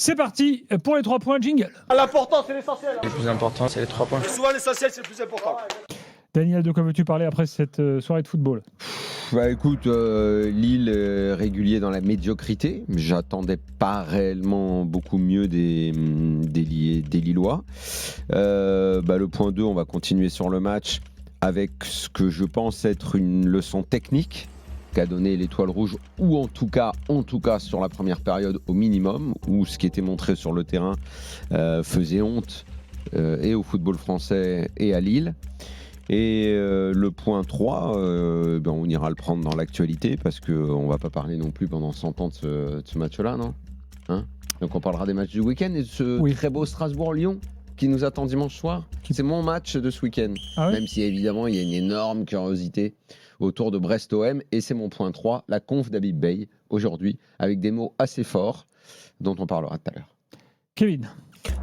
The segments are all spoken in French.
C'est parti pour les 3 points, jingle. L'important, c'est l'essentiel. Le plus important, c'est les 3 points. Et souvent, l'essentiel, c'est le plus important. Daniel, de quoi veux-tu parler après cette soirée de football ? Bah écoute, Lille régulier dans la médiocrité. J'attendais pas réellement beaucoup mieux des Lillois. Le point 2, on va continuer sur le match avec ce que je pense être une leçon technique qu'a donné l'Étoile Rouge, ou en tout cas sur la première période au minimum, où ce qui était montré sur le terrain faisait honte et au football français et à Lille. Et le point 3, on ira le prendre dans l'actualité parce qu'on ne va pas parler non plus pendant 100 ans de ce match-là, non hein. Donc on parlera des matchs du week-end et de ce très beau Strasbourg-Lyon qui nous attend dimanche soir. C'est mon match de ce week-end, même si évidemment il y a une énorme curiosité autour de Brest-OM. Et c'est mon point 3, la conf d'Habib Beye, aujourd'hui, avec des mots assez forts dont on parlera tout à l'heure. Kevin.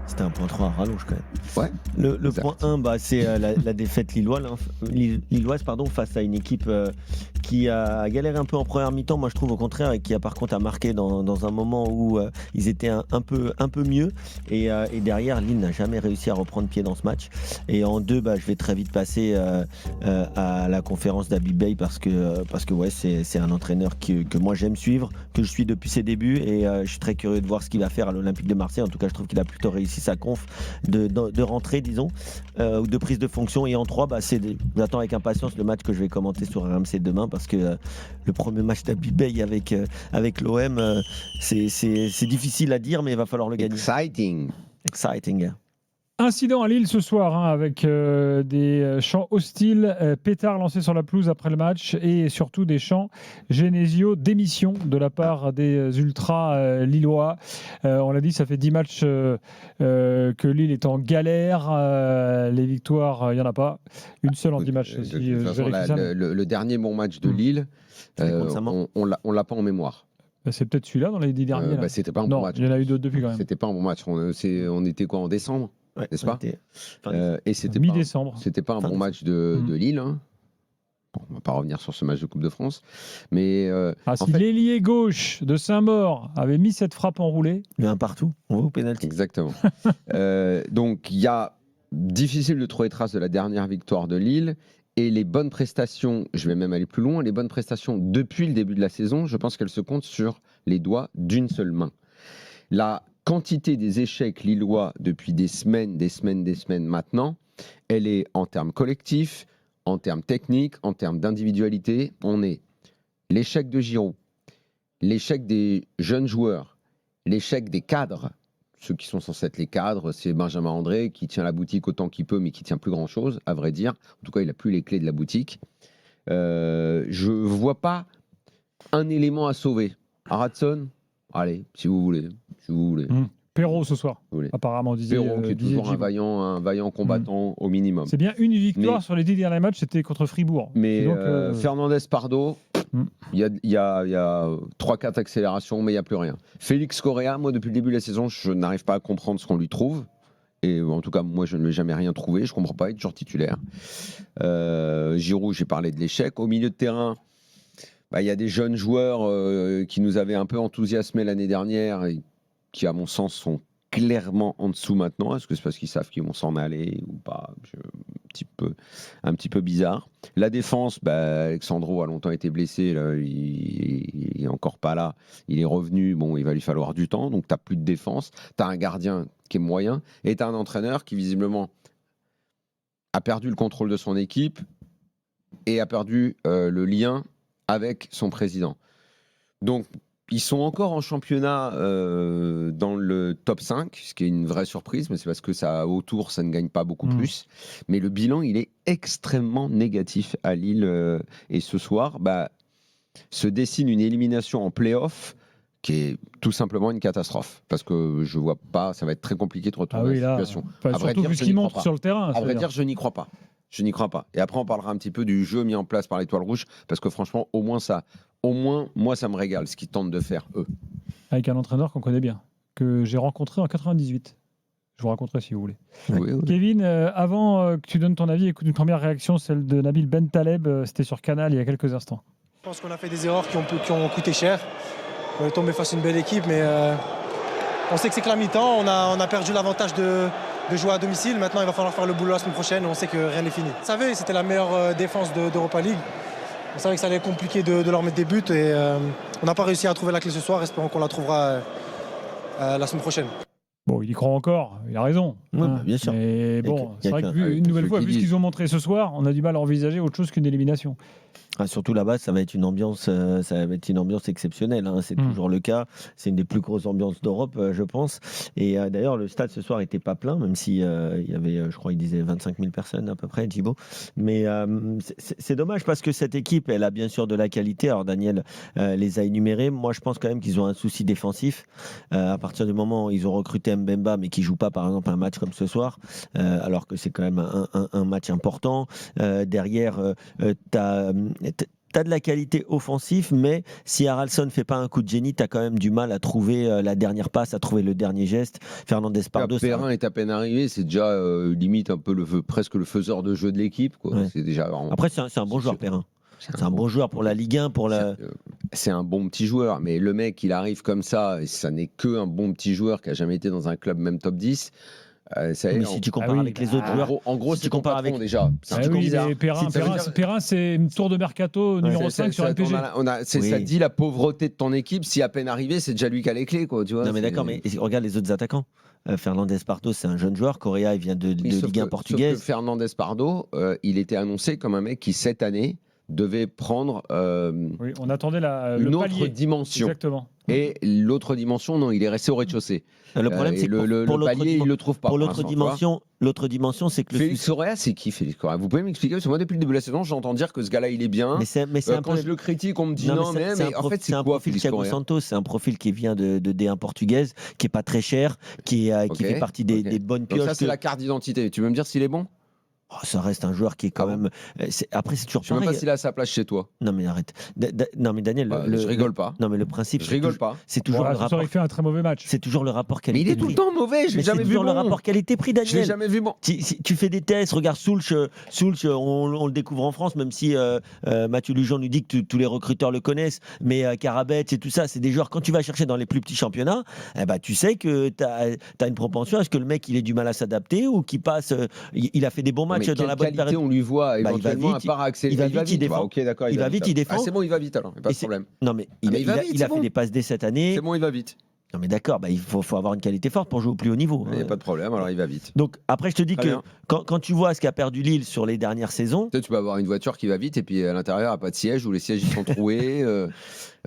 C'était un point 3 à rallonge quand même. Ouais, le point 1, c'est la défaite lilloise face à une équipe qui a galéré un peu en première mi-temps, moi je trouve au contraire, et qui a par contre a marqué dans un moment où ils étaient un peu mieux. Et derrière, Lille n'a jamais réussi à reprendre pied dans ce match. Et en 2, je vais très vite passer à la conférence d'Habib Beye parce que ouais, c'est un entraîneur que moi j'aime suivre, que je suis depuis ses débuts, et je suis très curieux de voir ce qu'il va faire à l'Olympique de Marseille. En tout cas, je trouve qu'il a plutôt réussi sa conf de rentrée, disons, ou de prise de fonction. Et en 3, j'attends avec impatience le match que je vais commenter sur RMC demain, parce que le premier match d'Habib Beye avec l'OM, c'est difficile à dire, mais il va falloir le gagner. Exciting. Incident à Lille ce soir, avec des chants hostiles, pétards lancés sur la pelouse après le match, et surtout des chants Genesio démission de la part des ultras lillois. On l'a dit, ça fait 10 matchs que Lille est en galère. Les victoires, il n'y en a pas. Une seule en 10 matchs. Le dernier bon match de Lille, on l'a pas en mémoire. C'est peut-être celui-là dans les 10 derniers. C'était pas un bon match. Il y en a eu d'autres depuis quand même. C'était pas un bon match. On était quoi en décembre, n'est-ce pas et c'était mi-décembre. C'était pas un bon match de Lille. Hein. Bon, on va pas revenir sur ce match de Coupe de France. Mais si l'ailier gauche de Saint-Maur avait mis cette frappe enroulée, il y a un partout. On va au pénalty. Exactement. Donc il y a difficile de trouver trace de la dernière victoire de Lille. Et les bonnes prestations, je vais même aller plus loin, les bonnes prestations depuis le début de la saison, je pense qu'elles se comptent sur les doigts d'une seule main. La quantité des échecs lillois depuis des semaines maintenant, elle est en termes collectifs, en termes techniques, en termes d'individualité. On est l'échec de Giroud, l'échec des jeunes joueurs, l'échec des cadres. Ceux qui sont censés être les cadres, c'est Benjamin André qui tient la boutique autant qu'il peut, mais qui tient plus grand-chose, à vrai dire. En tout cas, il n'a plus les clés de la boutique. Je ne vois pas un élément à sauver. Aradson, allez, si vous voulez. Perrault ce soir, apparemment, disait Perrault, qui est toujours Gilles. un vaillant combattant au minimum. C'est bien une victoire sur les 10 derniers matchs, c'était contre Fribourg. Mais Fernandez Pardo, il y a 3-4 accélérations, mais il n'y a plus rien. Félix Correa, moi, depuis le début de la saison, je n'arrive pas à comprendre ce qu'on lui trouve. Et en tout cas, moi, je ne lui ai jamais rien trouvé. Je ne comprends pas, il est toujours titulaire. Giroud, j'ai parlé de l'échec. Au milieu de terrain, il y a des jeunes joueurs qui nous avaient un peu enthousiasmés l'année dernière et qui, à mon sens, sont clairement en dessous maintenant. Est-ce que c'est parce qu'ils savent qu'ils vont s'en aller ou pas ? Un petit peu bizarre. La défense, Alexandro a longtemps été blessé, là, il n'est encore pas là. Il est revenu, il va lui falloir du temps, donc tu n'as plus de défense. Tu as un gardien qui est moyen et tu as un entraîneur qui, visiblement, a perdu le contrôle de son équipe et a perdu le lien avec son président. Donc, ils sont encore en championnat dans le top 5, ce qui est une vraie surprise, mais c'est parce que ça, autour, ça ne gagne pas beaucoup plus. Mais le bilan, il est extrêmement négatif à Lille. Et ce soir, se dessine une élimination en play-off qui est tout simplement une catastrophe. Parce que je ne vois pas, ça va être très compliqué de retourner la situation. Surtout vu ce qu'il montre sur le terrain. À vrai dire, je n'y crois pas. Je n'y crois pas. Et après, on parlera un petit peu du jeu mis en place par l'Étoile Rouge, parce que franchement, au moins, moi, ça me régale, ce qu'ils tentent de faire, eux. Avec un entraîneur qu'on connaît bien, que j'ai rencontré en 98. Je vous raconterai si vous voulez. Oui. Kevin, avant que tu donnes ton avis, écoute une première réaction, celle de Nabil Bentaleb, c'était sur Canal il y a quelques instants. Je pense qu'on a fait des erreurs qui ont coûté cher. On est tombé face à une belle équipe, mais On sait que c'est que la mi-temps, on a perdu l'avantage de jouer à domicile. Maintenant, il va falloir faire le boulot la semaine prochaine. On sait que rien n'est fini. Vous savez, c'était la meilleure défense d'Europa League. On savait que ça allait être compliqué de leur mettre des buts et on n'a pas réussi à trouver la clé ce soir. Espérons qu'on la trouvera la semaine prochaine. Bon, il y croit encore, il a raison. Ouais, bien sûr. Mais bon, c'est vrai qu'une qu'une nouvelle fois, vu ce qu'ils ont montré ce soir, on a du mal à envisager autre chose qu'une élimination. Ah, surtout là-bas, ça va être une ambiance exceptionnelle. Hein. C'est toujours le cas. C'est une des plus grosses ambiances d'Europe, je pense. Et d'ailleurs, le stade ce soir n'était pas plein, même si il y avait, je crois, il disait 25 000 personnes à peu près, Thibaut. Mais c'est dommage parce que cette équipe, elle a bien sûr de la qualité. Alors Daniel les a énumérés. Moi, je pense quand même qu'ils ont un souci défensif. À partir du moment où ils ont recruté Mbemba, mais qui joue pas, par exemple, un match comme ce soir, alors que c'est quand même un match important. Derrière, t'as de la qualité offensive, mais si Haralson ne fait pas un coup de génie, t'as quand même du mal à trouver la dernière passe, à trouver le dernier geste. Fernandez Pardo. Perrin est à peine arrivé, c'est déjà limite un peu presque le faiseur de jeu de l'équipe. Ouais. C'est déjà vraiment... Après, c'est un bon joueur, Perrin. C'est un bon joueur pour la Ligue 1. C'est un bon petit joueur, mais le mec, il arrive comme ça, et ça n'est qu'un bon petit joueur qui a jamais été dans un club même top 10. Mais si tu compares avec les autres joueurs, en gros, si tu compares avec déjà. Perrin, c'est une tour de mercato numéro 5 sur LPG. Ça dit la pauvreté de ton équipe. Si à peine arrivé, c'est déjà lui qui a les clés, quoi. Tu vois, non mais d'accord, mais regarde les autres attaquants. Fernandez Pardo, c'est un jeune joueur. Correa, il vient de Ligue 1 portugaise. Sauf que Fernandez Pardo, il était annoncé comme un mec qui cette année devait prendre on attendait une autre dimension. Exactement. Et l'autre dimension, non, il est resté au rez-de-chaussée. Le problème, c'est que le palier, il le trouve pas. Pour l'autre dimension, c'est que Félix Correa, c'est qui Félix Correa? Vous pouvez m'expliquer? Parce que moi, depuis le début de la saison, j'entends dire que ce gars-là, il est bien. Quand je le critique, on me dit non, mais en fait, c'est un quoi profil Félix Thiago Correa? Santos, c'est un profil qui vient de D1 portugaise, qui est pas très cher, qui fait partie des bonnes pioches. Donc ça, c'est la carte d'identité. Tu veux me dire s'il est bon? Ça reste un joueur qui est quand même. Après, c'est toujours pareil. Je ne sais même pas s'il a sa place chez toi. Non, mais arrête. Non, mais Daniel. Je rigole pas. Non, mais le principe. Je rigole pas. C'est toujours le rapport. Il fait un très mauvais match. C'est toujours le rapport qualité. Mais il est tout le temps mauvais. Je l'ai jamais vu. C'est toujours le rapport qualité-prix, Daniel. Je l'ai jamais vu bon. Tu fais des tests. Regarde Soulch, on le découvre en France, même si Mathieu Lujon nous dit que tous les recruteurs le connaissent. Mais Carabet et tout ça, c'est des joueurs. Quand tu vas chercher dans les plus petits championnats, tu sais que tu as une propension à ce que le mec il ait du mal à s'adapter ou qu'il passe. Il a fait des bons matchs dans la bonne période. On lui voit éventuellement à part accélérer. Il va vite, il défend. Ok, d'accord. Il va vite, il défend. C'est bon, il va vite alors. Pas de problème. Non, mais il a fait des passes dès cette année. C'est bon, il va vite. Non, mais d'accord, il faut avoir une qualité forte pour jouer au plus haut niveau. Il n'y a pas de problème, alors il va vite. Donc après, je te dis que quand tu vois ce qu'a perdu Lille sur les dernières saisons. Tu peux avoir une voiture qui va vite et puis à l'intérieur, il n'y a pas de siège ou les sièges ils sont troués.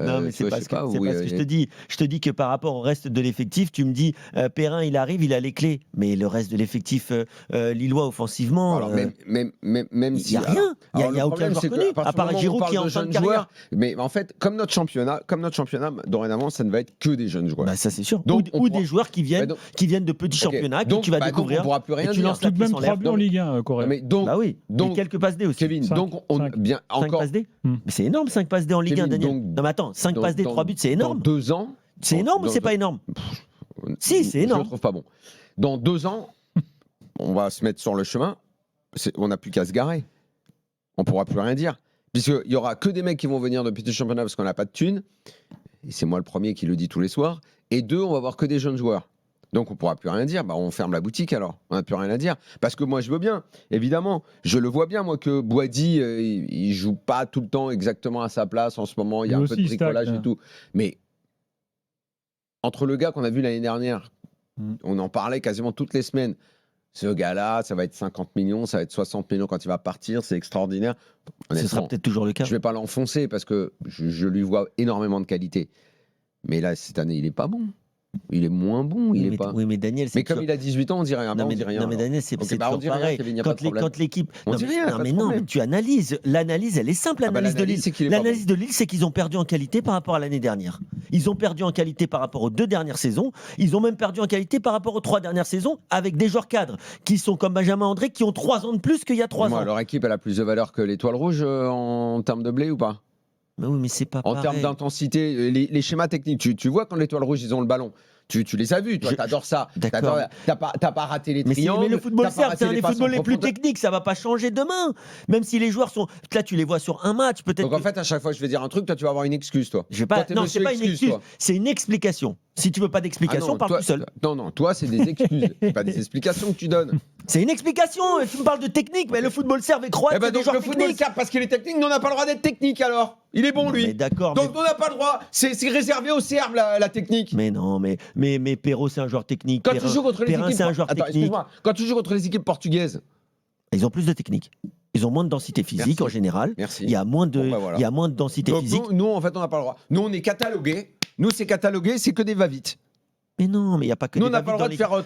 Non, mais c'est pas ce que je te dis. Je te dis que par rapport au reste de l'effectif, tu me dis Perrin, il arrive, il a les clés. Mais le reste de l'effectif lillois offensivement. Alors, même il n'y a rien. Il n'y a aucun joueur connu, à part Giroud qui est en fin de carrière. Mais en fait, comme notre championnat, dorénavant, ça ne va être que des jeunes joueurs. Ça, c'est sûr. Ou des joueurs qui viennent de petits championnats que tu vas découvrir. On ne pourra plus rien dire. Tu lances tout de même 3 buts en Ligue 1, Correa. Donc, quelques passes D aussi. Kevin, donc, 5 passes D. Mais c'est énorme, 5 passes D en Ligue 1, Daniel. Non, mais attends, 5 passes D, 3 buts, c'est énorme. Dans 2 ans. C'est énorme ou c'est pas énorme? Si, c'est énorme. Je le trouve pas bon. Dans 2 ans, on va se mettre sur le chemin. On n'a plus qu'à se garer. On pourra plus rien dire. Puisqu'il y aura que des mecs qui vont venir depuis le championnat parce qu'on n'a pas de thunes. Et c'est moi le premier qui le dit tous les soirs. Et 2, on va avoir que des jeunes joueurs. Donc on pourra plus rien dire, on ferme la boutique alors, on n'a plus rien à dire. Parce que moi je veux bien, évidemment, je le vois bien moi que Boady, il joue pas tout le temps exactement à sa place en ce moment, il y a un peu de bricolage et tout. Mais entre le gars qu'on a vu l'année dernière, on en parlait quasiment toutes les semaines, ce gars-là, ça va être 50 millions, ça va être 60 millions quand il va partir, c'est extraordinaire. Ce sera peut-être toujours le cas. Je vais pas l'enfoncer parce que je lui vois énormément de qualité. Mais là, cette année, il est pas bon. Il est moins bon, il est pas. Oui, mais Daniel, mais comme il a 18 ans, on dit rien. Non, on dit rien. Non, mais Daniel, c'est toujours pareil. Quand l'équipe. On dit rien. Non, mais non, mais tu analyses. L'analyse, elle est simple. L'analyse de Lille. L'analyse de Lille, c'est qu'ils ont perdu en qualité par rapport à l'année dernière. Ils ont perdu en qualité par rapport aux 2 dernières saisons. Ils ont même perdu en qualité par rapport aux 3 dernières saisons avec des joueurs cadres qui sont comme Benjamin André qui ont 3 ans de plus qu'il y a 3 ans. Leur équipe, elle a plus de valeur que l'Étoile Rouge en termes de blé ou pas? Mais oui, mais c'est pas pareil. En termes d'intensité, les schémas techniques, tu vois quand l'Étoile Rouge, ils ont le ballon. Tu les as vus, toi, t'adores ça. D'accord. T'as pas raté les Mais, triangles. mais le football t'as pas serbe, raté c'est un des passes en footballs les plus profondeur. techniques, ça va pas changer demain. Même si les joueurs sont. Là, tu les vois sur un match, peut-être. Donc en fait, à chaque fois, je vais dire un truc, toi, tu vas avoir une excuse, toi. Je vais pas. Toi, t'es Non, monsieur c'est pas une excuse, toi. c'est une explication. Si tu veux pas d'explication, parle toi, tout seul. Non, toi, c'est des excuses. C'est pas des explications que tu donnes. C'est une explication. Tu me parles de technique, mais le football serbe et croate, Eh ben c'est des donc joueurs le football techniques. serbe, parce qu'il est technique, nous, on n'a pas le droit d'être technique alors. Il est bon, Non, lui. mais d'accord. Donc on n'a pas le droit. C'est réservé aux Serbes, la technique. Mais non, mais Perrault, c'est un joueur technique. Quand tu joues contre les Perrin, équipes. c'est un joueur Attends, technique. excuse-moi. Quand tu joues contre les équipes portugaises. Ils ont plus de technique. Ils ont moins de densité physique Merci. en général. Merci. Il y a moins de, Bon, bah, voilà. il y a moins de densité Donc, physique. nous, en fait, on n'a pas le droit. Nous, on est catalogués. Nous, c'est catalogué, c'est que des va-vite. Mais non, mais il n'y a pas que Nous, on des n'a pas le droit de va-vite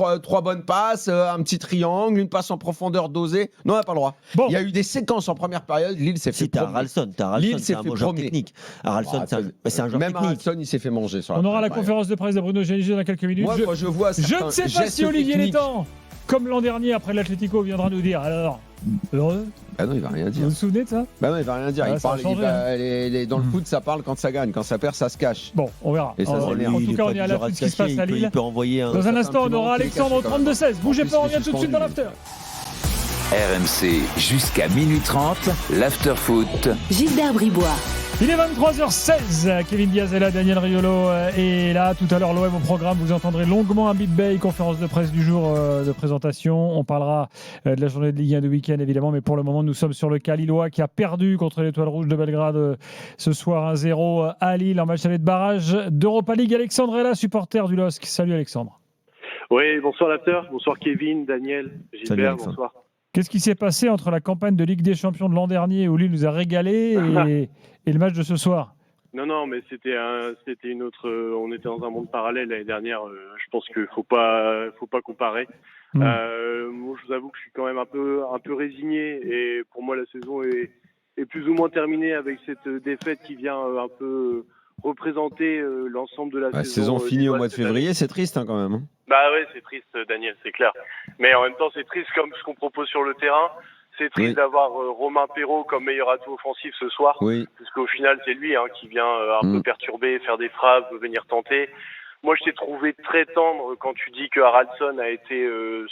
faire trois bonnes passes, un petit triangle, une passe en profondeur dosée. Non, on n'a pas le droit. Bon. Il y a eu des séquences en première période. Lille s'est fait Si t'as promener. Haralson, Lille c'est s'est un fait bon joueur promener. technique. Haralson, c'est un joueur Même technique. Haralson, il s'est fait manger sur la On aura la première conférence de presse de Bruno Genesio dans quelques minutes. Moi, quand je vois Je ne sais pas certains si Olivier gestes techniques- Létang, comme l'an dernier après l'Atlético, viendra nous dire alors, heureux. Ah non, il va rien Vous dire. vous souvenez de ça? Bah non, il va rien dire. Ah, Il ça a parle, changé, dans le foot, ça parle quand ça gagne. Quand ça perd, ça se cache. Bon, on verra. Et ça, En c'est Lui, en merde. il tout est cas, pas on est du à genre l'affût de ce qui se cacher, passe à il Lille. peut envoyer un. Dans un Ça, instant, on simplement, aura il est Alexandre au caché quand même. 32-16. Bougez En plus, pas, on il revient est tout de suite dans suspendu. l'after. RMC jusqu'à minuit 30, l'after-foot. Gilbert Bribois. Il est 23h16. Kevin Diaz est là, Daniel Riolo est là. Tout à l'heure, l'OM au programme. Vous entendrez longuement Habib Bey, conférence de presse du jour de présentation. On parlera de la journée de Ligue 1 du week-end, évidemment. Mais pour le moment, nous sommes sur le cas lillois qui a perdu contre l'Étoile Rouge de Belgrade ce soir 1-0 à Lille en match aller de barrage d'Europa League. Alexandre est là, supporter du LOSC. Salut Alexandre. Oui, bonsoir l'after, bonsoir Kevin, Daniel, Salut, Gilbert, Alexandre. bonsoir. Qu'est-ce qui s'est passé entre la campagne de Ligue des Champions de l'an dernier où Lille nous a régalé et le match de ce soir? Non, mais c'était une autre. On était dans un monde parallèle l'année dernière. Je pense qu'il faut pas comparer. Moi, je vous avoue que je suis quand même un peu résigné et pour moi la saison est plus ou moins terminée avec cette défaite qui vient un peu représenter l'ensemble de la La saison. saison finie au mois de cette année. février, c'est triste hein, quand même. Hein. Bah ouais, c'est triste, Daniel, c'est clair. Mais en même temps, c'est triste comme ce qu'on propose sur le terrain. C'est triste Oui. d'avoir Romain Perrault comme meilleur atout offensif ce soir. Oui. Puisqu'au final, c'est lui qui vient un peu perturber, faire des frappes, venir tenter. Moi, je t'ai trouvé très tendre quand tu dis que Haralson a été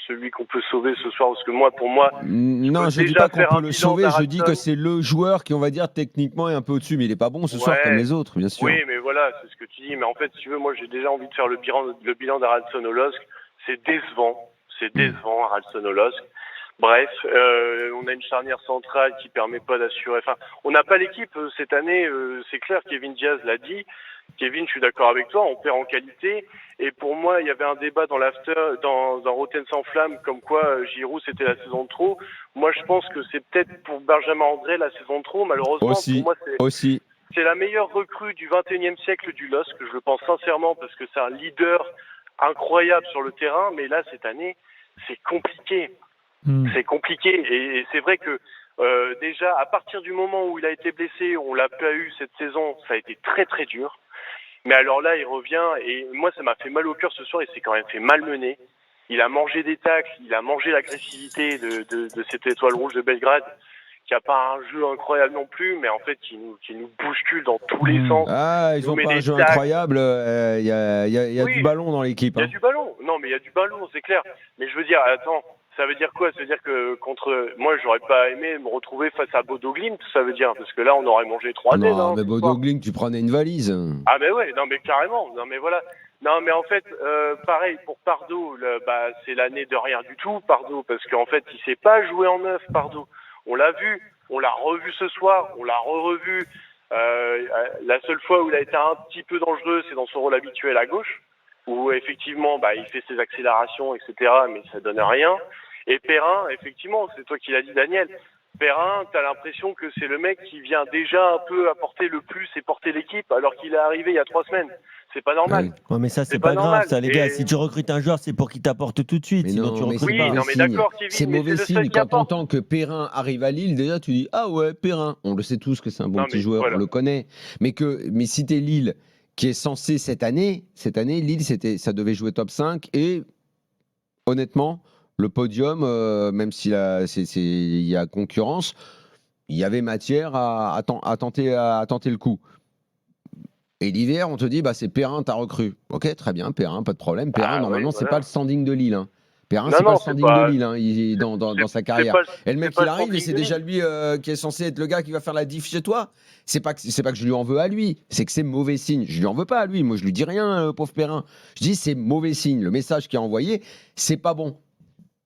celui qu'on peut sauver ce soir. Parce que moi, pour moi, Non, je dis déjà pas qu'on faire peut un le bilan sauver, je dis d'Haralson. que c'est le joueur qui, on va dire, techniquement est un peu au-dessus, mais il est pas bon ce soir Ouais. comme les autres, bien sûr. oui, mais voilà, c'est ce que tu dis. Mais en fait, si tu veux, moi, j'ai déjà envie de faire le bilan d'Haralson au LOSC. C'est décevant. C'est décevant, Haralson au LOSC. Bref, on a une charnière centrale qui permet pas d'assurer. Enfin, on n'a pas l'équipe cette année. C'est clair, Kevin Diaz l'a dit. Kevin, je suis d'accord avec toi. On perd en qualité. Et pour moi, il y avait un débat dans l'after, dans Rotten sans flamme, comme quoi Giroud c'était la saison de trop. Moi, je pense que c'est peut-être pour Benjamin André la saison de trop. Malheureusement, Aussi. pour moi, Aussi. c'est la meilleure recrue du 21e siècle du LOSC. Je le pense sincèrement parce que c'est un leader incroyable sur le terrain. Mais là, cette année, c'est compliqué. C'est compliqué et c'est vrai que déjà à partir du moment où il a été blessé, on l'a pas eu cette saison, ça a été très très dur. Mais alors là, il revient et moi ça m'a fait mal au cœur ce soir. Il s'est quand même fait malmener. Il a mangé des tacles, il a mangé l'agressivité de cette Étoile Rouge de Belgrade, qui a pas un jeu incroyable non plus, mais en fait qui nous bouscule dans tous les sens. Ah, ils nous ont met pas un des jeu tacles. incroyable. Il y a Oui. du ballon dans l'équipe. Il y a Hein. du ballon. Non, mais il y a du ballon, c'est clair. Mais je veux dire, attends, ça veut dire quoi? Ça veut dire que contre moi, j'aurais pas aimé me retrouver face à Bodo Glimt, ça veut dire, parce que là, on aurait mangé 3 têtes. Non, mais ce Bodo soir. Glimt, tu prenais une valise. Ah mais ouais, non mais carrément. Non mais voilà. Non mais en fait, pareil pour Pardo, c'est l'année de rien du tout, Pardo, parce qu'en fait, il sait pas jouer en neuf, Pardo. On l'a vu, on l'a revu ce soir, on l'a revu. La seule fois où il a été un petit peu dangereux, c'est dans son rôle habituel à gauche, où effectivement, il fait ses accélérations, etc., mais ça donne rien. Et Perrin, effectivement, c'est toi qui l'as dit, Daniel. Perrin, t'as l'impression que c'est le mec qui vient déjà un peu apporter le plus et porter l'équipe, alors qu'il est arrivé il y a 3 semaines. C'est pas normal. Ouais, mais ça, c'est C'est pas pas grave, normal. ça, les gars. Et- Si tu recrutes un joueur, c'est pour qu'il t'apporte tout de suite. Mais Sinon, non, tu mais recrutes c'est Oui, pas. non, mais d'accord, Kevin, C'est mais mauvais c'est le seul signe qui quand apporte. t'entends que Perrin arrive à Lille. Déjà, tu dis ah ouais, Perrin. On le sait tous que c'est un bon Non, petit mais joueur, voilà. on le connaît. Mais si t'es Lille, qui est censé cette année, Lille, ça devait jouer top 5 et honnêtement, le podium, même s'il y a concurrence, il y avait matière à tenter le coup. Et l'hiver, on te dit, c'est Perrin, t'as recru. Ok, très bien, Perrin, pas de problème. Perrin, normalement, c'est pas le standing de Lille. Hein. Perrin, c'est pas le standing de Lille dans sa carrière. Et le mec, il arrive et c'est déjà lui qui est censé être le gars qui va faire la diff chez toi. C'est pas que je lui en veux à lui, c'est que c'est mauvais signe. Je lui en veux pas à lui. Moi, je lui dis rien, pauvre Perrin. Je dis, c'est mauvais signe. Le message qu'il a envoyé, c'est pas bon.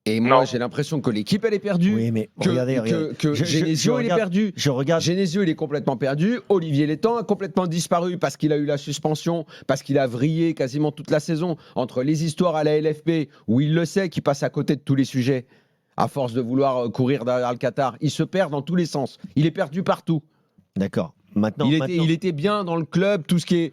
Et moi, j'ai l'impression que l'équipe, elle est perdue. Oui, mais regardez. Genesio, il est perdu. Je regarde. Genesio, il est complètement perdu. Olivier Létang a complètement disparu parce qu'il a eu la suspension, parce qu'il a vrillé quasiment toute la saison entre les histoires à la LFP, où il le sait qu'il passe à côté de tous les sujets, à force de vouloir courir derrière le Qatar. Il se perd dans tous les sens. Il est perdu partout. D'accord. Maintenant, il était bien dans le club, tout ce qui est.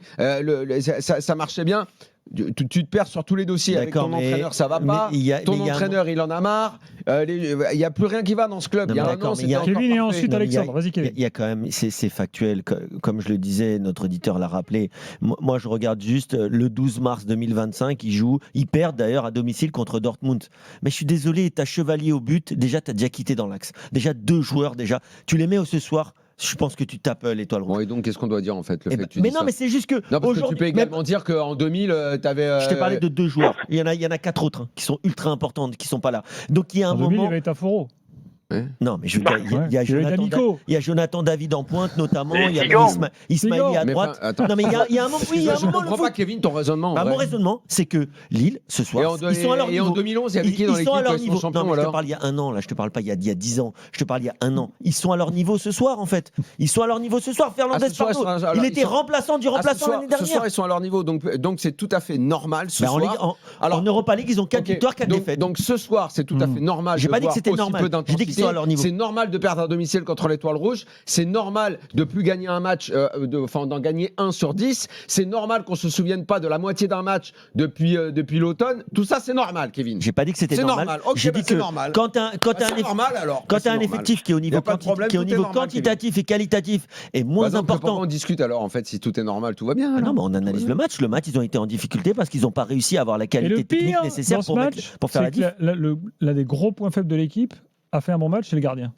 Ça marchait bien. Tu te perds sur tous les dossiers. Avec ton entraîneur, ça va pas. Ton entraîneur, il en a marre. Il n'y a plus rien qui va dans ce club. Kevin et ensuite Alexandre. Vas-y, Kevin. Il y a quand même, c'est factuel. Comme je le disais, notre auditeur l'a rappelé. Moi, je regarde juste le 12 mars 2025. Ils perdent d'ailleurs à domicile contre Dortmund. Mais je suis désolé, t'as Chevalier au but. Déjà, t'as déjà quitté dans l'axe. Déjà, 2 joueurs. Déjà, tu les mets ce soir. Je pense que tu tapes l'étoile rouge. Bon, et donc, qu'est-ce qu'on doit dire en fait mais non, mais c'est juste que. Non, parce que tu peux également dire qu'en 2000, tu avais. Je t'ai parlé de 2 joueurs. Il y en a 4 autres qui sont ultra importants, qui ne sont pas là. Donc il y a un moment. 2000, il y avait Taforo. Non, mais il y a Jonathan David en pointe, notamment. Il y a Ismaïli à droite. Non, mais il y a un moment. Je ne comprends pas, Kevin, ton raisonnement. Mon raisonnement, c'est que Lille, ce soir, ils sont à leur niveau. Et en 2011, il y avait qui dans l'équipe qui sont champions? Non, je te parle il y a un an, là. Je te parle pas il y a 10 ans. Je te parle il y a un an. Ils sont à leur niveau ce soir, en fait. Ils sont à leur niveau ce soir. Fernandez Pardo, il était remplaçant du remplaçant l'année dernière. Ce soir, ils sont à leur niveau. Donc, c'est tout à fait normal ce soir. En Europa League, ils ont 4 victoires, 4 défaites. Donc, ce soir, c'est tout à fait normal. J'ai pas dit que c'était normal. J'ai dit qu'ils sont à leur niveau. C'est normal de perdre à domicile contre l'Étoile Rouge. C'est normal de plus gagner un match, d'en gagner 1 sur 10. C'est normal qu'on se souvienne pas de la moitié d'un match depuis l'automne. Tout ça, c'est normal, Kevin. J'ai pas dit que c'était normal. J'ai dit que normal. Quand tu as un effectif qui est au niveau quantitatif et qualitatif est moins important. Pourquoi on discute alors en fait si tout est normal, tout va bien. Non, mais on analyse le match. Le match, ils ont été en difficulté parce qu'ils n'ont pas réussi à avoir la qualité technique nécessaire pour faire la diff. L'un des gros points faibles de l'équipe a fait un bon match, c'est le gardien.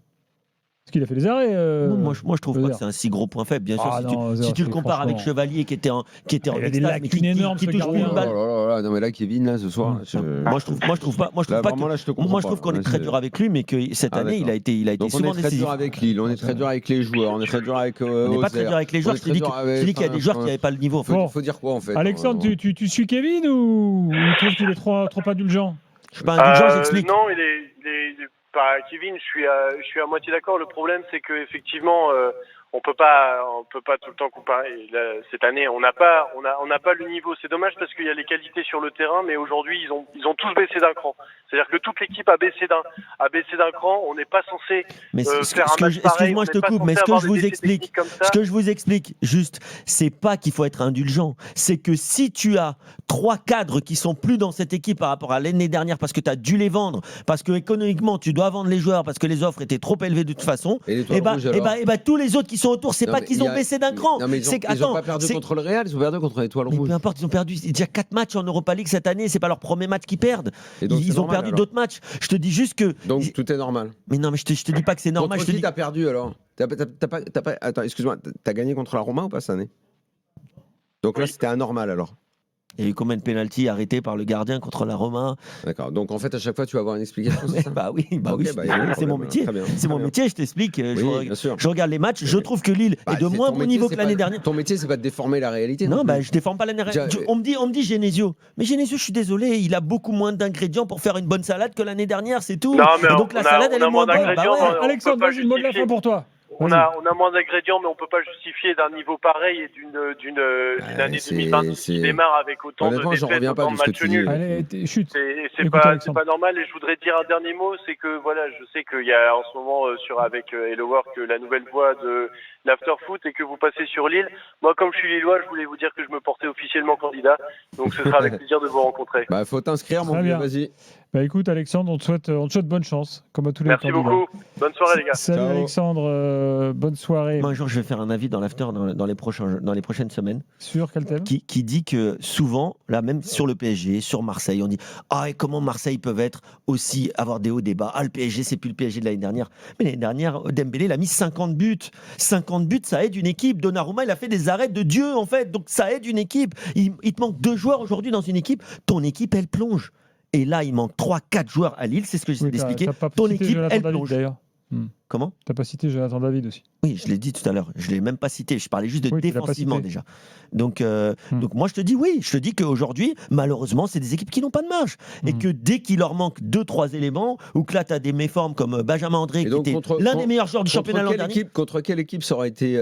Parce qu'il a fait des arrêts. Moi, je trouve pas que c'est un si gros point faible. Bien sûr, si tu le compares avec Chevalier qui était en extase, mais qui touche plus une balle. Non, mais là, Kevin, là, ce soir. Moi, je trouve pas. Moi, je trouve qu'on est très dur avec lui, mais que cette année, il a été souvent décisif. On est très dur avec Lille, on est très dur avec les joueurs, on est très dur avec. On n'est pas très dur avec les joueurs. Je te dis qu'il y a des joueurs qui n'avaient pas le niveau. Il faut dire quoi en fait? Alexandre, tu suis Kevin ou tu trouves qu'il est trop indulgent? Je suis pas indulgent, j'explique. Non, il est Kevin, je suis à moitié d'accord. Le problème, c'est que effectivement, on peut pas tout le temps comparer. Là, cette année, on n'a pas le niveau. C'est dommage parce qu'il y a les qualités sur le terrain, mais aujourd'hui, ils ont tous baissé d'un cran. C'est-à-dire que toute l'équipe a baissé d'un cran. On n'est pas censé faire un match pareil. Excuse-moi, je te coupe, mais ce que je vous explique, juste, c'est pas qu'il faut être indulgent. C'est que si tu as 3 cadres qui sont plus dans cette équipe par rapport à l'année dernière, parce que tu as dû les vendre, parce que économiquement tu dois vendre les joueurs, parce que les offres étaient trop élevées de toute façon, et tous les autres qui sont autour, c'est pas qu'ils ont baissé d'un cran. Ils n'ont pas perdu contre le Real, ils ont perdu contre l'Étoile Rouge. Peu importe, ils ont perdu déjà 4 matchs en Europa League cette année, c'est pas leur premier match qu'ils perdent. Ils ont perdu d'autres matchs. Je te dis juste que. Donc tout est normal. Mais non, mais je te dis pas que c'est normal. Contre qui t'as perdu alors? Attends, excuse-moi, t'as gagné contre la Roma ou pas cette année? Donc là, c'était anormal alors. Il y a eu combien de pénaltys arrêtés par le gardien contre la Roma? D'accord. Donc en fait, à chaque fois, tu vas avoir une explication. Oui, c'est mon métier. C'est mon métier, je t'explique. Je regarde les matchs. Je trouve que Lille est de moins bon niveau que l'année dernière. Ton métier, c'est pas de déformer la réalité. Non, je déforme pas la réalité. On me dit Genesio. Mais Genesio, je suis désolé, il a beaucoup moins d'ingrédients pour faire une bonne salade que l'année dernière, c'est tout. Non, mais donc la salade, elle est moins bonne. Alexandre, vas-y, le mot de la fin pour toi. On a moins d'ingrédients, mais on peut pas justifier d'un niveau pareil et d'une année 2020 qui démarre avec autant de défaites, autant de matchs nuls. Allez, chute. C'est pas normal. Et je voudrais dire un dernier mot, c'est que voilà, je sais qu'il y a en ce moment avec Hello Work la nouvelle voix de l'Afterfoot et que vous passez sur Lille. Moi, comme je suis lillois, je voulais vous dire que je me portais officiellement candidat. Donc ce sera avec plaisir de vous rencontrer. Faut t'inscrire, mon vieux, vas-y. Bah écoute Alexandre, on te souhaite bonne chance, comme à tous les Merci candidats. beaucoup. Bonne soirée, les gars. Salut Ciao. Alexandre, bonne soirée. Moi, un jour, je vais faire un avis dans l'after dans les prochaines semaines Sur quel thème? qui dit que souvent, là, même sur le PSG, sur Marseille, on dit ah, et comment Marseille peuvent être aussi, avoir des hauts, des bas. Ah, le PSG, c'est plus le PSG de l'année dernière. Mais l'année dernière, Dembélé, il a mis 50 buts. 50 buts, ça aide une équipe. Donnarumma, il a fait des arrêts de Dieu, en fait. Donc, ça aide une équipe. Il te manque 2 joueurs aujourd'hui dans une équipe. Ton équipe, elle plonge. Et là, il manque 3-4 joueurs à Lille. C'est ce que j'essaie Oui, d'expliquer. t'as pas Ton cité équipe, Jonathan elle David, plonge. d'ailleurs. Comment? T'as pas cité Jonathan David aussi. Oui, je l'ai dit tout à l'heure. Je ne l'ai même pas cité. Je parlais juste de Oui, tu l'as pas défensivement cité. déjà. Donc moi, je te dis oui. Je te dis qu'aujourd'hui, malheureusement, c'est des équipes qui n'ont pas de marge. Et que dès qu'il leur manque 2-3 éléments, ou que là, tu as des méformes comme Benjamin André, qui donc, était l'un des meilleurs joueurs du championnat l'an dernier. Contre quelle équipe ça aurait été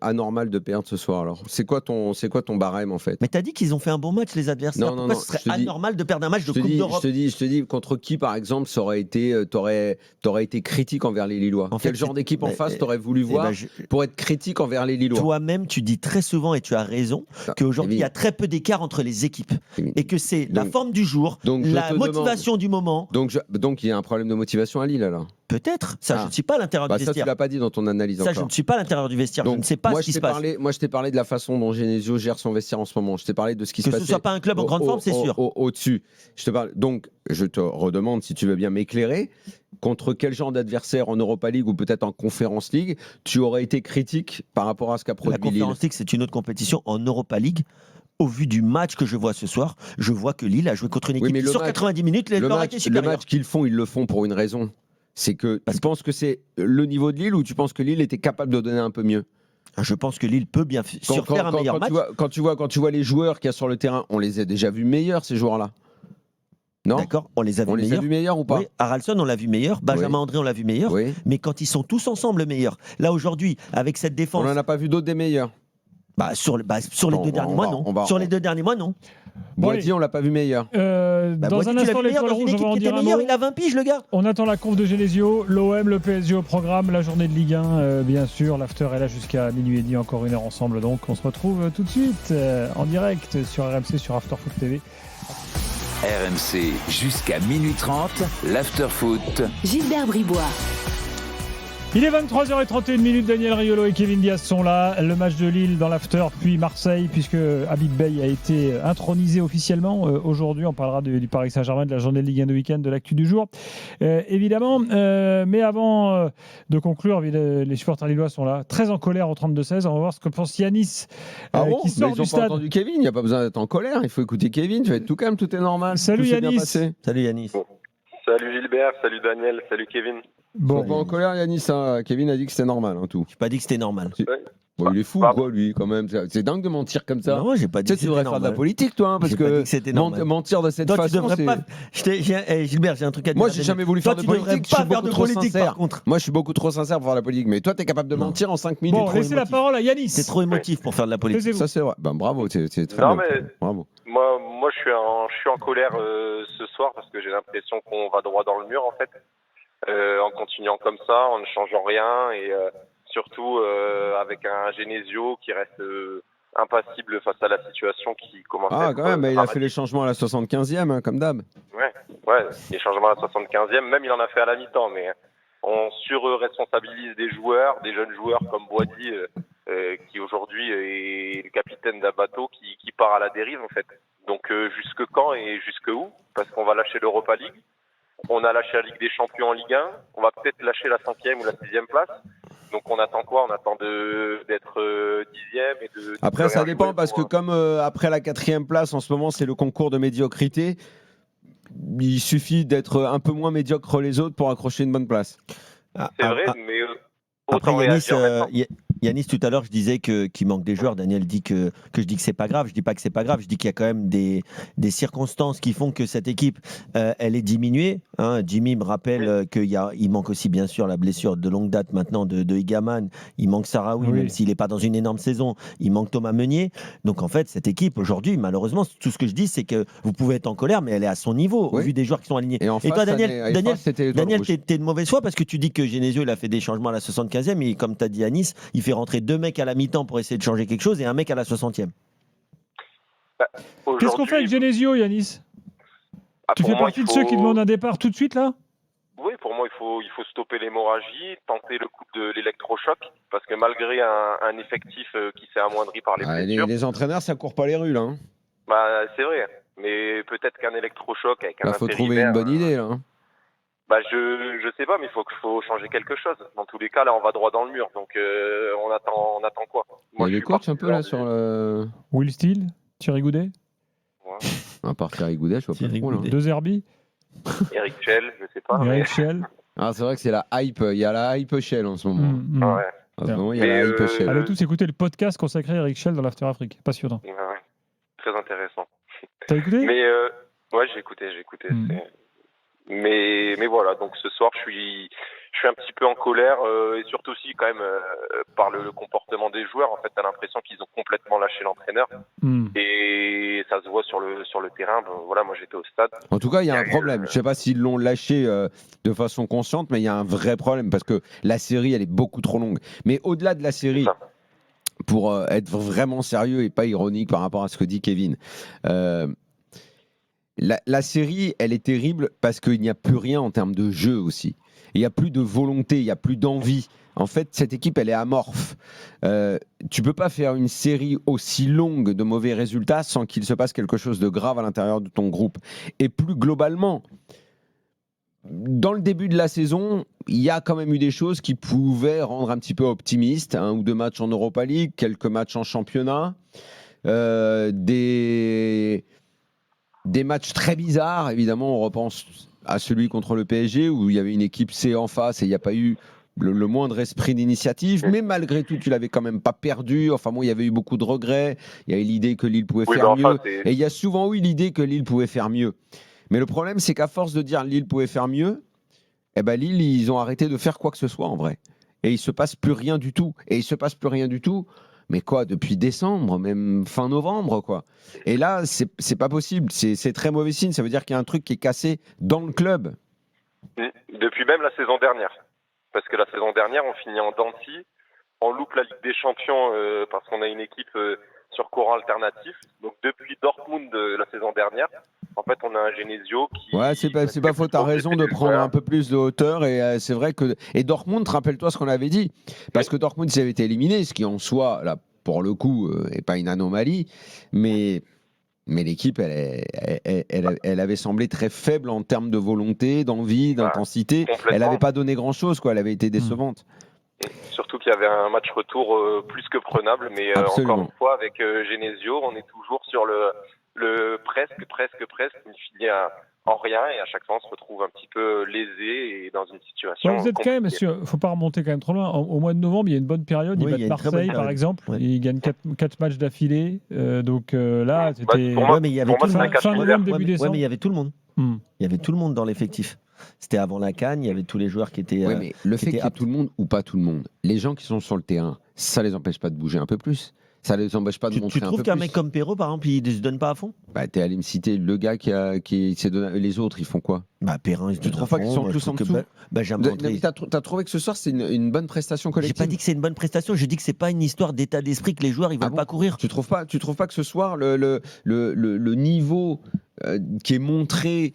anormal de perdre ce soir alors? C'est quoi ton barème en fait? Mais tu as dit qu'ils ont fait un bon match, les adversaires. Non, Pourquoi non, ce serait je te dis- anormal de perdre un match de Je Coupe d'Europe? te dis contre qui par exemple ça aurait été, t'aurais été critique envers les Lillois. En fait, Quel genre d'équipe en mais- face t'aurais voulu Eh voir ben, pour être critique envers les Lillois? Toi-même, tu dis très souvent, et tu as raison, Ah, qu'aujourd'hui, il y a Kevin, très peu d'écart entre les équipes. Kevin. Et que c'est la Donc- forme du jour, donc je la te motivation du moment. Donc il y a un problème de motivation à Lille alors. Peut-être. Ça, je Ah. ne suis pas à l'intérieur Bah, du ça tu vestiaire. l'as pas dit dans ton analyse Ça, je encore. ne suis pas à l'intérieur du vestiaire. Je ne sais pas moi, ce qui se passe. Moi, je t'ai parlé de la façon dont Genesio gère son vestiaire en ce moment. Je t'ai parlé de ce qui se Que ce passait. soit pas un club en grande forme, c'est sûr. Au-dessus. Je te parle. Donc, je te redemande si tu veux bien m'éclairer. Contre quel genre d'adversaire en Europa League ou peut-être en Conference League tu aurais été critique par rapport à ce qu'a La produit Lille? Conference League, c'est une autre compétition. En Europa League, au vu du match que je vois ce soir, je vois que Lille a joué contre une Oui, équipe mais qui, le sur match- 90 minutes, Le leur a match, été supérieur. qu'ils font, ils le font pour une raison. C'est que tu penses que c'est le niveau de Lille ou tu penses que Lille était capable de donner un peu mieux? Je pense que Lille peut bien surfaire un meilleur match. Quand tu vois les joueurs qu'il y a sur le terrain, on les a déjà vus meilleurs ces joueurs-là. Non? D'accord, on les a vus On les a meilleurs. vus meilleurs ou pas? Oui, Haralson, on l'a vu meilleur. Benjamin André, on l'a vu meilleur. Oui. Mais quand ils sont tous ensemble meilleurs, là aujourd'hui, avec cette On défense, n'en a pas vu d'autres des meilleurs. sur les Bon, 2 derniers mois, non. Sur les 2 derniers mois, non. Bon, Boiti, on l'a pas vu meilleur. Bah, Dans Boiti, un tu l'as instant, vu meilleur l'étoile dans une rouge, on équipe va en qui dire était un meilleure. mot. Il a 20 piges, le gars. On attend la conf de Genesio, l'OM, le PSG au programme, la journée de Ligue 1, bien sûr. L'after est là jusqu'à minuit et demi, encore 1 heure ensemble. Donc, on se retrouve tout de suite en direct sur RMC, sur After Foot TV. RMC jusqu'à minuit 30, l'afterfoot. Gilbert Bribois. Il est 23h31, Daniel Riolo et Kevin Diaz sont là. Le match de Lille dans l'after, puis Marseille, puisque Habib Bey a été intronisé officiellement. Aujourd'hui, on parlera du Paris Saint-Germain, de la journée de Ligue 1 de week-end, de l'actu du jour. Évidemment, mais avant de conclure, les supporters lillois sont là, très en colère au 32-16. On va voir ce que pense Yanis, Ah bon? qui Mais sort ils du ont pas stade. entendu Kevin, il n'y a pas besoin d'être en colère, il faut écouter Kevin, tu vas être tout calme, tout est normal. Salut tout s'est bien Yanis. passé. Salut Yanis. Salut Gilbert, salut Daniel, salut Kevin. Bon, Faut pas en colère Yanis, hein. Kevin a dit que c'était normal hein, tout. J'ai pas dit que c'était normal. Bon, il est fou Pardon. quoi lui quand même, c'est dingue de mentir comme ça. Non, j'ai pas dit Tu sais, que tu devrais c'était faire de la normal. politique toi, hein, parce J'ai pas dit que que c'était normal. mentir de cette Toi, tu façon, devrais c'est... pas. Gilbert, j'ai un truc à dire. Moi, j'ai jamais voulu Toi, faire de tu devrais politique, je pas suis faire beaucoup de trop politique, sincère. par contre. Moi, je suis beaucoup trop sincère pour faire la politique, mais toi, t'es capable de Non. mentir en 5 minutes. bon trop laissez la émotif. parole à Yanis. C'est trop émotif pour faire de la politique. Taisez-vous. Ça c'est vrai. Ben bravo, c'est très Non, bien. mais- Bravo. Moi je suis en colère ce soir parce que j'ai l'impression qu'on va droit dans le mur en fait. En continuant comme ça, en ne changeant rien et surtout avec un Genesio qui reste impassible face à la situation qui commence à Ah être quand même, il a dramatique. fait les changements à la 75e, hein, comme d'hab. Ouais, les changements à la 75e, même il en a fait à la mi-temps, mais on sur-responsabilise des joueurs, des jeunes joueurs comme Boadi, qui aujourd'hui est le capitaine d'un bateau qui part à la dérive en fait. Donc jusque quand et jusque où? Parce qu'on va lâcher l'Europa League, on a lâché la Ligue des Champions en Ligue 1, on va peut-être lâcher la 5e ou la 6e place. Donc on attend quoi? On attend d'être 10e et de... Après, de ça rien dépend jouer parce que pour, comme après la 4e place, en ce moment, c'est le concours de médiocrité. Il suffit d'être un peu moins médiocre les autres pour accrocher une bonne place. C'est vrai, mais Après, autant Yanis, réagir maintenant. Yanis, tout à l'heure, je disais qu'il manque des joueurs. Daniel dit que je dis que c'est pas grave. Je dis pas que c'est pas grave. Je dis qu'il y a quand même des circonstances qui font que cette équipe, elle est diminuée. Hein. Jimmy me rappelle qu'il manque aussi, bien sûr, la blessure de longue date maintenant de Igaman. Il manque Sarawi, Oui. même s'il n'est pas dans une énorme saison. Il manque Thomas Meunier. Donc, en fait, cette équipe, aujourd'hui, malheureusement, tout ce que je dis, c'est que vous pouvez être en colère, mais elle est à son niveau, au Oui. vu des joueurs qui sont alignés. Et en face, toi, Daniel, c'était l'étoile Daniel, rouge. t'es de mauvaise foi parce que tu dis que Genesio il a fait des changements à la 75e et comme tu as dit à Nice, il fait rentrer 2 mecs à la mi-temps pour essayer de changer quelque chose et un mec à la 60e. Qu'est-ce qu'on fait avec Genesio, Yanis? Tu fais partie de ceux qui demandent un départ tout de suite, là? Oui, pour moi, il faut stopper l'hémorragie, tenter le coup de l'électrochoc, parce que malgré un effectif qui s'est amoindri par les blessures... Les entraîneurs, ça court pas les rues, là. Hein. Bah, c'est vrai, mais peut-être qu'un électrochoc avec un Bah, faut trouver une bonne idée, là. Hein. Bah, je sais pas, mais il faut changer quelque chose. Dans tous les cas, là, on va droit dans le mur, donc on attend quoi? Il y a le coach un peu, là, sur le... Will Steele, Thierry Goudet, Ouais. À part Thierry Goudet, je vois pas trop, là. De Zerbi, Eric Chell, je sais pas. Eric Schell. Ah, c'est vrai que c'est la hype. Il y a la hype Shell en ce moment. Ouais. En ce moment, il y a Mais, la hype Shell. Allez tous écouter le podcast consacré à Eric Schell dans l'After Afrique. Passionnant. Ouais. Très intéressant. T'as écouté? Mais ouais, j'ai écouté. Mais voilà, donc ce soir, je suis un petit peu en colère et surtout aussi quand même par le comportement des joueurs. En fait, t'as l'impression qu'ils ont complètement lâché l'entraîneur et ça se voit sur le terrain. Bon, voilà, moi j'étais au stade. En tout cas, il y a un problème. Je sais pas s'ils l'ont lâché de façon consciente, mais il y a un vrai problème parce que la série, elle est beaucoup trop longue. Mais au-delà de la série, pour être vraiment sérieux et pas ironique par rapport à ce que dit Kevin, la série, elle est terrible parce qu'il n'y a plus rien en termes de jeu aussi. Il n'y a plus de volonté, il n'y a plus d'envie. En fait, cette équipe, elle est amorphe. Tu peux pas faire une série aussi longue de mauvais résultats sans qu'il se passe quelque chose de grave à l'intérieur de ton groupe. Et plus globalement, dans le début de la saison, il y a quand même eu des choses qui pouvaient rendre un petit peu optimiste. 1 ou 2 matchs en Europa League, quelques matchs en championnat, des matchs très bizarres. Évidemment, on repense à celui contre le PSG où il y avait une équipe C en face et il n'y a pas eu le moindre esprit d'initiative, mais malgré tout, tu l'avais quand même pas perdu. Enfin bon, il y avait eu beaucoup de regrets. Il y a eu l'idée que Lille pouvait faire mieux. Et il y a souvent eu l'idée que Lille pouvait faire mieux. Mais le problème, c'est qu'à force de dire Lille pouvait faire mieux, eh ben Lille, ils ont arrêté de faire quoi que ce soit en vrai. Et il se passe plus rien du tout. Et il se passe plus rien du tout. Mais quoi, depuis décembre, même fin novembre, quoi. Et là, c'est pas possible. C'est très mauvais signe. Ça veut dire qu'il y a un truc qui est cassé dans le club. Depuis même la saison dernière. Parce que la saison dernière, on finit en dents de scie, on loupe la Ligue des Champions parce qu'on a une équipe sur courant alternatif. Donc depuis Dortmund la saison dernière, en fait, on a un Genesio qui... Ouais, c'est pas faux, t'as raison de prendre un peu plus de hauteur. Et c'est vrai que... Et Dortmund, rappelle-toi ce qu'on avait dit. Parce que Dortmund, ils avaient été éliminés, ce qui en soi, là, pour le coup, n'est pas une anomalie. Mais l'équipe, elle avait semblé très faible en termes de volonté, d'envie, d'intensité. Elle n'avait pas donné grand-chose, quoi. Elle avait été décevante. Surtout qu'il y avait un match retour plus que prenable. Mais encore une fois, avec Genesio, on est toujours sur le presque, une filière en rien. Et à chaque fois, on se retrouve un petit peu lésé et dans une situation... Vous êtes quand même, il ne faut pas remonter quand même trop loin. Au mois de novembre, il y a une bonne période. Ils battent Marseille, par exemple. Ouais. Ils gagnent 4 matchs d'affilée. Donc là, c'était... mais il y avait fin novembre, début décembre. Mais il y avait tout le monde. Il y avait tout le monde dans l'effectif. C'était avant la CAN, il y avait tous les joueurs qui étaient... Oui, mais le fait qu'il y ait tout le monde ou pas tout le monde, les gens qui sont sur le terrain, ça les empêche pas de bouger un peu plus. Ça les empêche pas de montrer un peu plus. Tu trouves qu'un mec comme Perrault, par exemple, il ne se donne pas à fond? Bah, t'es allé me citer le gars qui s'est donné. Les autres, ils font quoi? Bah, Perrin, tu trouves pas qu'ils sont tous en dessous? T'as trouvé que ce soir, c'est une bonne prestation collective? J'ai pas dit que c'est une bonne prestation, je dis que c'est pas une histoire d'état d'esprit, que les joueurs, ils veulent pas courir. Tu trouves pas que ce soir, le niveau qui est montré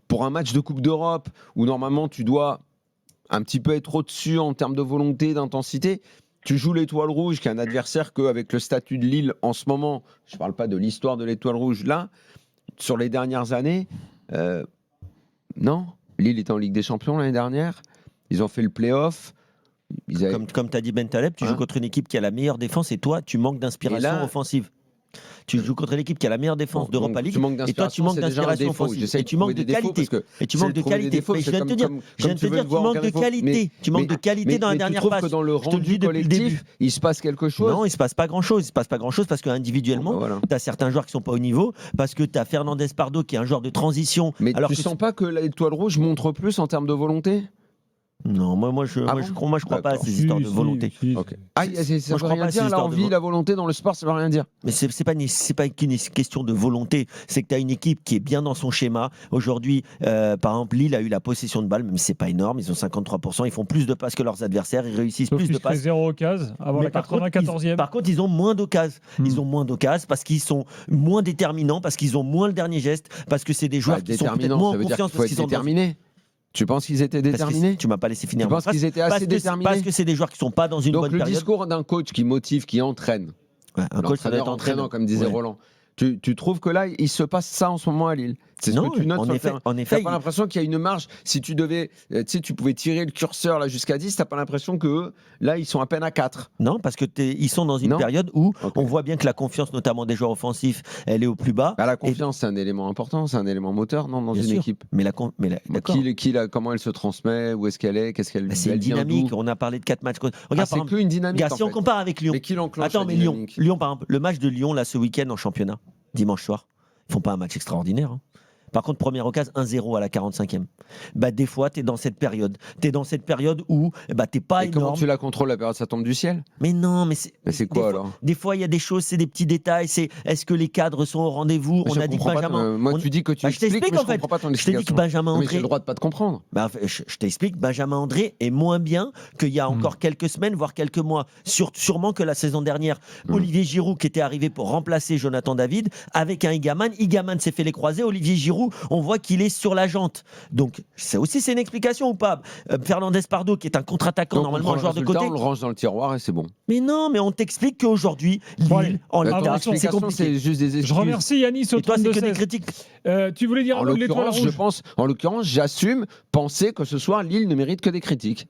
pour un match de Coupe d'Europe, où normalement tu dois un petit peu être au-dessus en termes de volonté, d'intensité, tu joues l'Étoile Rouge, qui est un adversaire qu'avec le statut de Lille en ce moment, je ne parle pas de l'histoire de l'Étoile Rouge là, sur les dernières années, non. Lille était en Ligue des Champions l'année dernière, ils ont fait le play-off. Comme tu as dit Ben Taleb, tu joues contre une équipe qui a la meilleure défense et toi, tu manques d'inspiration offensive. Tu joues contre l'équipe qui a la meilleure défense d'Europa League et toi tu manques d'inspiration offensive et tu manques de qualité. Et tu manques de qualité. Mais je viens de te dire, tu manques de qualité. Tu manques de qualité dans la dernière passe. Mais tu trouves que dans le rendu collectif, il se passe quelque chose? Non, il se passe pas grand-chose. Il se passe pas grand-chose parce qu'individuellement, tu as certains joueurs qui sont pas au niveau, parce que tu as Fernandez Pardo qui est un joueur de transition. Mais tu sens pas que l'Étoile Rouge montre plus en termes de volonté? Non, moi je crois pas à ces histoires de volonté. Ok. Ah, ça Moi, je veut crois rien pas à ces dire, histoires de l'envie, la volonté dans le sport, ça veut rien dire. Mais c'est pas qu'une question de volonté. C'est que tu as une équipe qui est bien dans son schéma. Aujourd'hui, par exemple, Lille a eu la possession de balle, même si c'est pas énorme. Ils ont 53%. Ils font plus de passes que leurs adversaires. Ils réussissent Sauf plus qu'ils de se créent passes. 0 occasion avant la 94e. Par contre, ils ont moins d'occasions. Ils ont moins d'occasions parce qu'ils sont moins déterminants, parce qu'ils ont moins le dernier geste, parce que c'est des joueurs qui sont peut-être Déterminant, moins ça en veut dire confiance qu'il faut parce être qu'ils sont déterminé. Tu penses qu'ils étaient Parce que déterminés? tu m'as pas laissé finir. Tu penses qu'ils étaient assez déterminés? Parce que c'est des joueurs qui sont pas dans une Donc bonne le période. discours d'un coach qui motive, qui entraîne, Ouais, un coach, ça doit être entraînant, comme disait Ouais. Roland. Tu trouves que là, il se passe ça en ce moment à Lille? C'est ce Non, que tu notes en sur le effet, terrain. en effet, T'as pas l'impression qu'il y a une marge? Si tu devais, tu pouvais tirer le curseur là jusqu'à 10, t'as pas l'impression que eux, là, ils sont à peine à 4? Non, parce que ils sont dans une Non. période où Ok. on voit bien que la confiance, notamment des joueurs offensifs, elle est au plus bas. Bah, la confiance, c'est un élément important, c'est un élément moteur, non, dans Bien une sûr. équipe. Mais d'accord. Comment elle se transmet, où est-ce qu'elle est, qu'est-ce qu'elle Bah, c'est une elle vient dynamique. d'où? On a parlé de 4 matchs. Ah, Regarde, c'est par que exemple, une dynamique. regarde, si en on fait. compare avec Lyon. Mais qui l'enclenche Attends, la mais dynamique? Lyon, par exemple, le match de Lyon, là, ce week-end en championnat, dimanche soir, ils font pas un match extraordinaire. Hein. Par contre, première occasion, 1-0 à la 45e. Bah, des fois, tu es dans cette période. Tu es dans cette période où bah, tu n'es pas Et comment énorme. tu la contrôles, la période? Ça tombe du ciel? Mais non, mais c'est. Mais c'est des quoi fois- alors? Des fois, il y a des choses, c'est des petits détails. C'est est-ce que les cadres sont au rendez-vous? Mais On je a dit que comprends pas Benjamin. moi, tu dis que tu Bah, je expliques, t'explique, mais en je fait. comprends pas ton Je t'ai dit que explication. Benjamin Mais j'ai André. le droit de pas te comprendre. Bah, je t'explique, Benjamin André est moins bien qu'il y a encore quelques semaines, voire quelques mois. Sûrement que la saison dernière, Olivier Giroud, qui était arrivé pour remplacer Jonathan David, avec un Igaman. Igaman s'est fait les croiser. Olivier Giroud, on voit qu'il est sur la jante. Donc, c'est une explication ou pas? Fernandez Pardo, qui est un contre-attaquant, Donc, normalement on un prend joueur le de résultat, côté. on le range dans le tiroir et c'est bon. Mais non, mais on t'explique qu'aujourd'hui, Bon, Lille, allez. en Ton l'état, c'est explication, compliqué. c'est juste des Je excuses. remercie Yanis au Et toi, c'est que des 32-16. critiques. Tu voulais dire un En mot de l'étoile l'occurrence, rouge? en l'occurrence, j'assume penser que ce soir, Lille ne mérite que des critiques.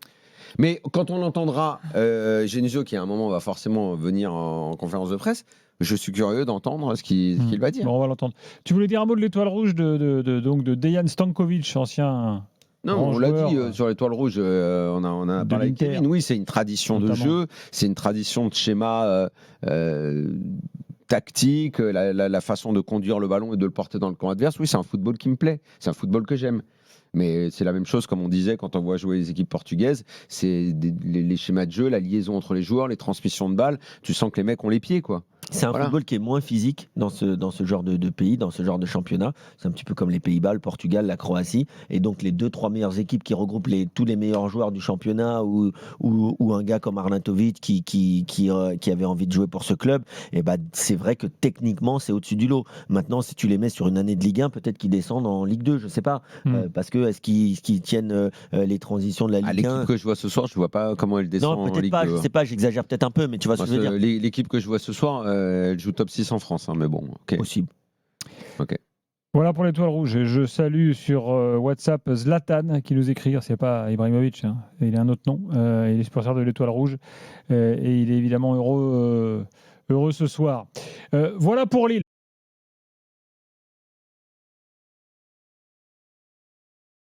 Mais quand on entendra Genesio, qui à un moment va forcément venir en conférence de presse, je suis curieux d'entendre ce qu'il va dire. Bon, on va l'entendre. Tu voulais dire un mot de l'étoile rouge de Dejan Stankovic, ancien. Non, grand on l'a joueur, dit sur l'étoile rouge, on a de parlé avec l'Inter. Kevin. Oui, c'est une tradition de Notamment. jeu, c'est une tradition de schéma tactique, la façon de conduire le ballon et de le porter dans le camp adverse. Oui, c'est un football qui me plaît, c'est un football que j'aime. Mais c'est la même chose, comme on disait, quand on voit jouer les équipes portugaises, c'est les schémas de jeu, la liaison entre les joueurs, les transmissions de balles. Tu sens que les mecs ont les pieds, quoi. C'est un Voilà. football qui est moins physique dans ce genre de pays, dans ce genre de championnat. C'est un petit peu comme les Pays-Bas, le Portugal, la Croatie. Et donc, les 2-3 meilleures équipes qui regroupent tous les meilleurs joueurs du championnat ou un gars comme Arnautovic qui avait envie de jouer pour ce club, et bah, c'est vrai que techniquement, c'est au-dessus du lot. Maintenant, si tu les mets sur une année de Ligue 1, peut-être qu'ils descendent en Ligue 2, je sais pas. Parce que est-ce qu'ils tiennent les transitions de la À Ligue 1? l'équipe que je vois ce soir, je vois pas comment elle descend Non, en peut-être Ligue pas, 2. je sais pas, j'exagère peut-être un peu, mais tu vois ce Moi, que je veux dire. l'équipe que je vois ce soir, elle joue top 6 en France, hein, mais bon, ok. Possible. Voilà pour l'étoile rouge. Et je salue sur WhatsApp Zlatan qui nous écrit. C'est pas Ibrahimovic, hein. Il a un autre nom. Il est supporter de l'étoile rouge et il est évidemment heureux ce soir. Voilà pour Lille.